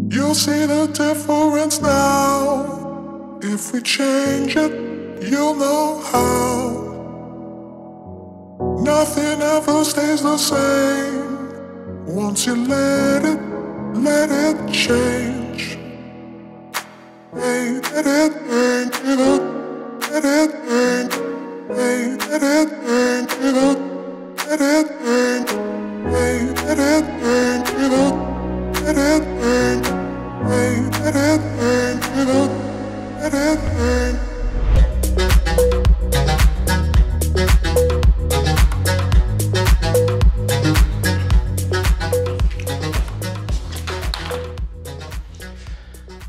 You'll see the difference now. If we change it, you'll know how. Nothing ever stays the same. Once you let it change. Hey, let it change, let it change. Hey, let it change, let it change. Hey, let it change, let it change. Hey, let it change, let it change.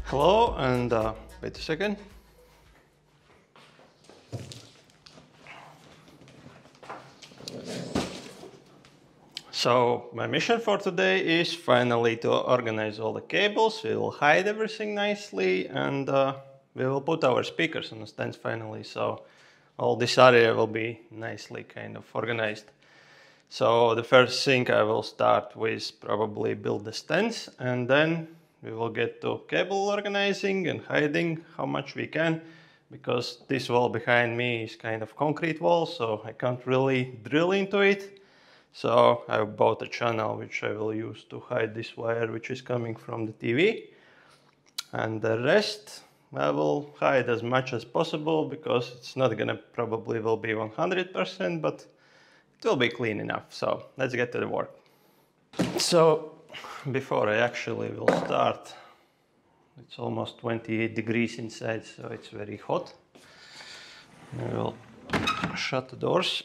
Hello, and wait a second. So my mission for today is finally to organize all the cables. We will hide everything nicely, and we will put our speakers on the stands finally. So all this area will be nicely kind of organized. So the first thing I will start with probably build the stands, and then we will get to cable organizing and hiding how much we can, because this wall behind me is kind of concrete wall, so I can't really drill into it. So I bought a channel which I will use to hide this wire which is coming from the TV. And the rest I will hide as much as possible, because it's not gonna probably will be 100%, but it will be clean enough. So let's get to the work. So before I actually will start, it's almost 28 degrees inside, so it's very hot. I will shut the doors.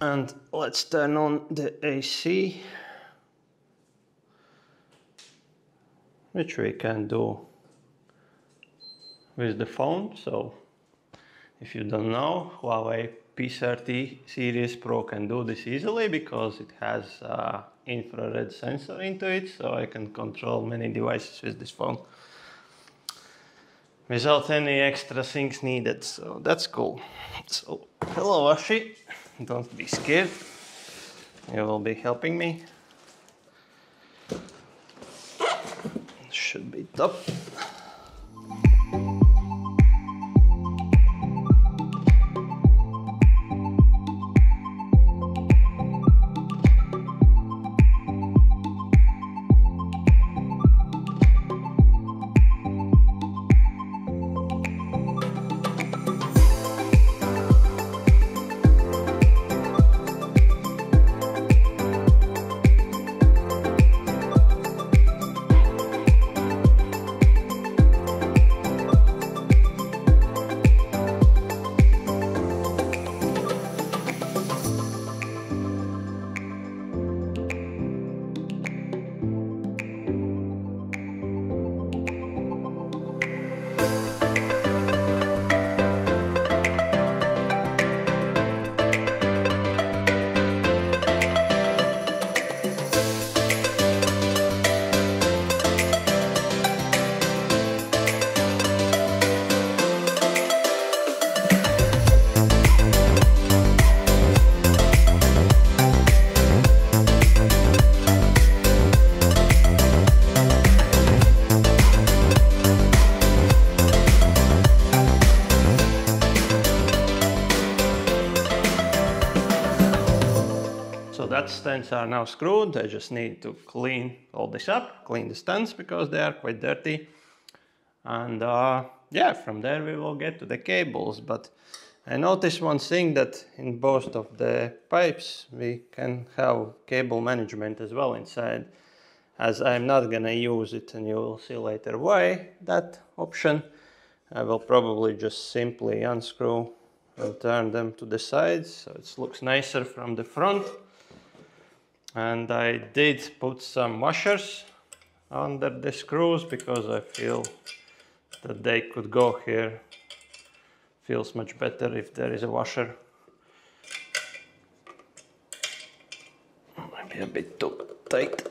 And let's turn on the AC, which we can do with the phone. So if you don't know, Huawei P30 Series Pro can do this easily, because it has an infrared sensor into it, so I can control many devices with this phone without any extra things needed, so that's cool. So hello Ashi, don't be scared, you will be helping me. Should be top. That stands are now screwed. I just need to clean all this up, clean the stands because they are quite dirty. And yeah, from there we will get to the cables. But I noticed one thing, that in both of the pipes we can have cable management as well inside. As I'm not gonna use it, and you will see later why, that option, I will probably just simply unscrew and turn them to the sides, so it looks nicer from the front. And I did put some washers under the screws, because I feel that they could go here. Feels much better if there is a washer. Maybe a bit too tight.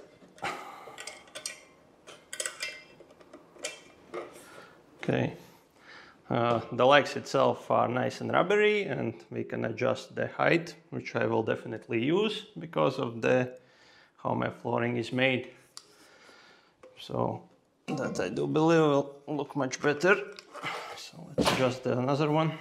Okay. The legs itself are nice and rubbery, and we can adjust the height, which I will definitely use because of the how my flooring is made. So that I do believe will look much better. So let's adjust another one.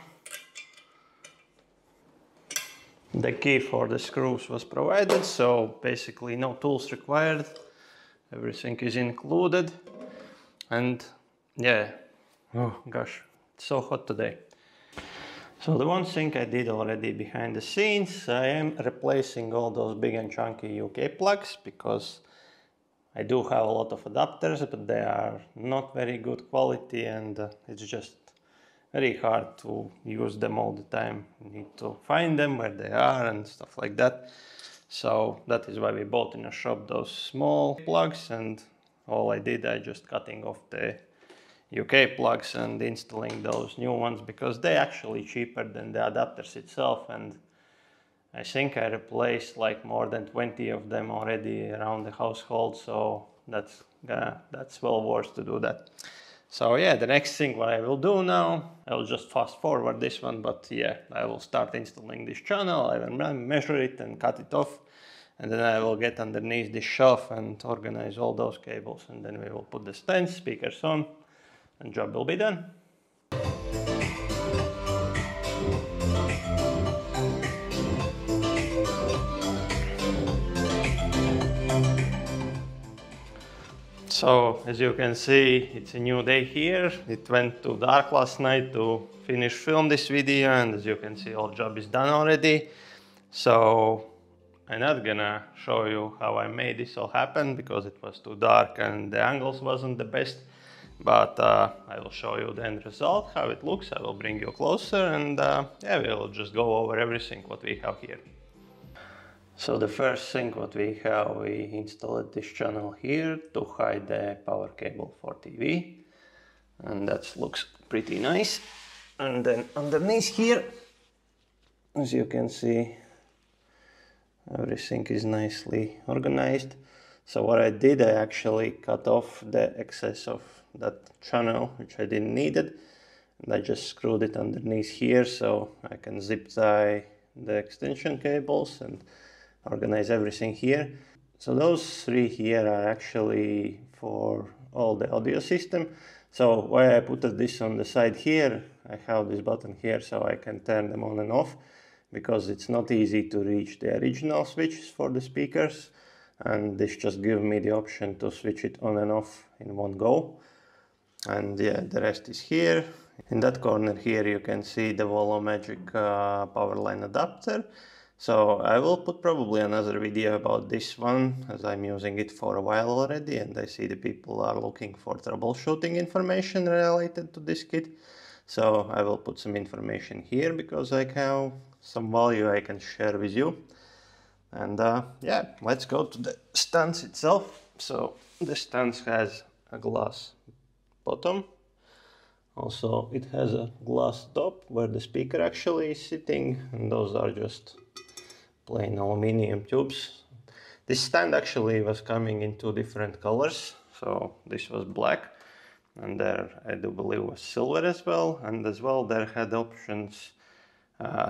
The key for the screws was provided, so basically no tools required. Everything is included. And yeah, oh gosh, it's so hot today. So the one thing I did already behind the scenes, I am replacing all those big and chunky UK plugs because I do have a lot of adapters, but they are not very good quality, and it's just very hard to use them all the time. You need to find them where they are and stuff like that. So that is why we bought in a shop those small plugs, and all I did, I just cutting off the UK plugs and installing those new ones because they're actually cheaper than the adapters itself, and I think I replaced like more than 20 of them already around the household, so that's well worth to do that. So yeah, the next thing what I will do now, I will just fast forward this one, but yeah, I will start installing this channel, I will measure it and cut it off, and then I will get underneath this shelf and organize all those cables, and then we will put the stands, speakers on, and job will be done. So as you can see, it's a new day here. It went too dark last night to finish film this video, and as you can see, all job is done already. So I'm not gonna show you how I made this all happen because it was too dark and the angles wasn't the best. But I will show you the end result, how it looks. I will bring you closer, and yeah, we will just go over everything what we have here. So the first thing what we have, we installed this channel here to hide the power cable for TV, and that looks pretty nice. And then underneath here, as you can see, everything is nicely organized. So what I did, I actually cut off the excess of that channel, which I didn't need it, and I just screwed it underneath here so I can zip tie the extension cables and organize everything here. So those three here are actually for all the audio system. So why I put this on the side here, I have this button here so I can turn them on and off, because it's not easy to reach the original switches for the speakers, and this just gives me the option to switch it on and off in one go. And yeah, the rest is here. In that corner here you can see the Volumetric power line adapter. So I will put probably another video about this one, as I'm using it for a while already, and I see the people are looking for troubleshooting information related to this kit. So I will put some information here because I have some value I can share with you. And yeah, let's go to the stance itself. So the stance has a glass bottom. Also it has a glass top where the speaker actually is sitting, and those are just plain aluminium tubes. This stand actually was coming in two different colors. So this was black, and there I do believe was silver as well, and as well there had options.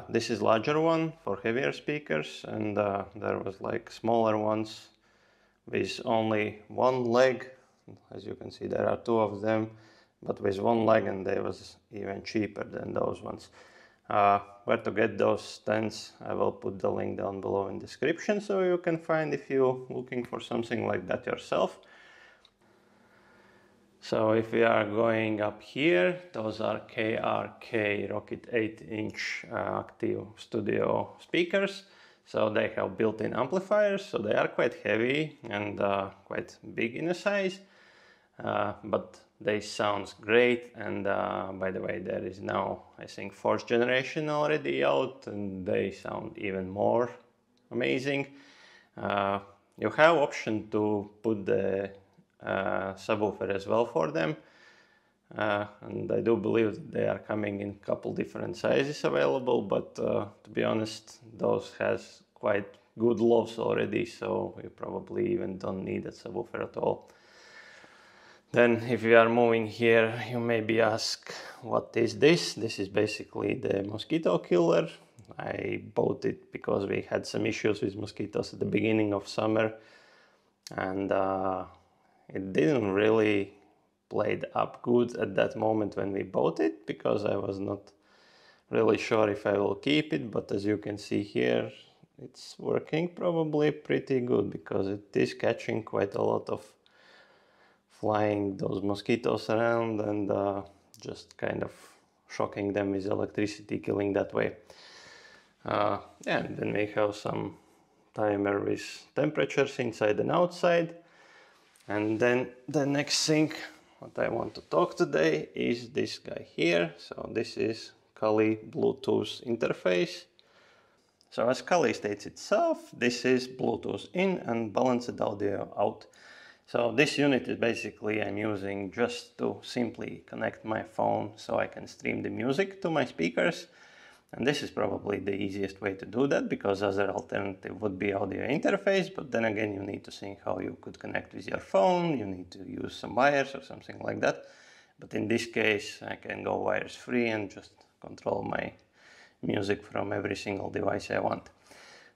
This is larger one for heavier speakers, and there was like smaller ones with only one leg. As you can see, there are two of them, but with one leg, and they was even cheaper than those ones. Where to get those stands, I will put the link down below in description so you can find if you're looking for something like that yourself. So if we are going up here, those are KRK Rokit 8-inch active studio speakers. So they have built-in amplifiers, so they are quite heavy and quite big in a size, but they sound great. And by the way, there is now, I think, 4th generation already out, and they sound even more amazing. You have option to put the subwoofer as well for them, and I do believe that they are coming in a couple different sizes available, but to be honest, those has quite good lofts already, so you probably even don't need a subwoofer at all. Then if you are moving here, you maybe ask, what is this? This is basically the mosquito killer. I bought it because we had some issues with mosquitoes at the beginning of summer. and it didn't really played up good at that moment when we bought it, because I was not really sure if I will keep it, but as you can see here, it's working probably pretty good, because it is catching quite a lot of flying those mosquitoes around and just kind of shocking them with electricity, killing that way. Yeah, and then we have some timer with temperatures inside and outside. And then the next thing what I want to talk today is this guy here. So this is Kali Bluetooth interface. So as Kali states itself, this is Bluetooth in and balanced audio out. So this unit is basically I'm using just to simply connect my phone so I can stream the music to my speakers. And this is probably the easiest way to do that, because other alternative would be audio interface, but then again you need to think how you could connect with your phone, you need to use some wires or something like that. But in this case I can go wires free and just control my music from every single device I want.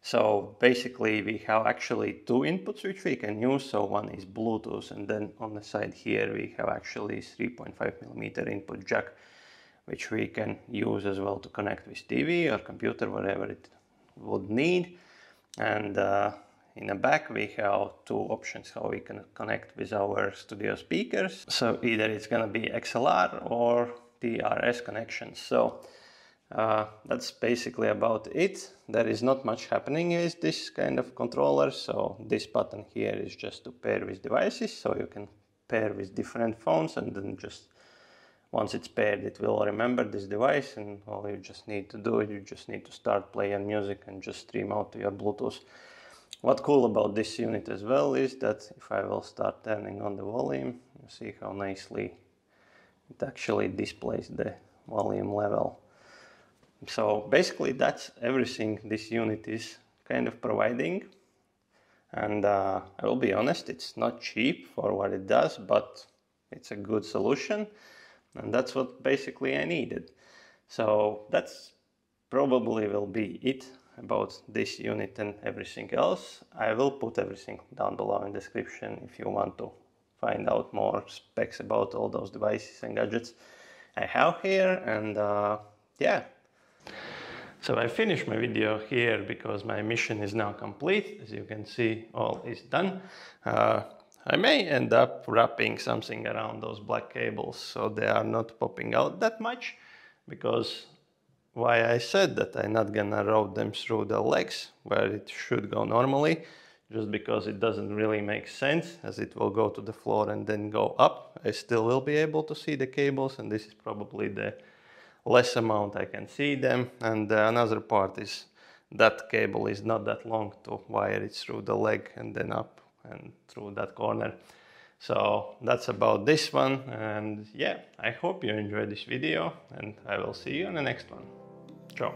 So basically we have actually two inputs which we can use. So one is Bluetooth, and then on the side here we have actually 3.5mm input jack, which we can use as well to connect with TV or computer, whatever it would need. And in the back we have two options how we can connect with our studio speakers. So either it's gonna be XLR or TRS connections. So that's basically about it. There is not much happening with this kind of controller. So this button here is just to pair with devices. So you can pair with different phones, and then just once it's paired, it will remember this device, and all you just need to do is you just need to start playing music and just stream out to your Bluetooth. What's cool about this unit as well is that if I will start turning on the volume, you see how nicely it actually displays the volume level. So basically that's everything this unit is kind of providing. And I will be honest, it's not cheap for what it does, but it's a good solution. And that's what basically I needed. So that's probably will be it about this unit and everything else. I will put everything down below in the description if you want to find out more specs about all those devices and gadgets I have here. And yeah. So I finished my video here because my mission is now complete. As you can see, all is done. I may end up wrapping something around those black cables so they are not popping out that much, because why I said that I'm not gonna route them through the legs where it should go normally, just because it doesn't really make sense, as it will go to the floor and then go up. I still will be able to see the cables, and this is probably the less amount I can see them. And another part is that cable is not that long to wire it through the leg and then up and through that corner. So that's about this one. And yeah, I hope you enjoyed this video, and I will see you in the next one. Ciao.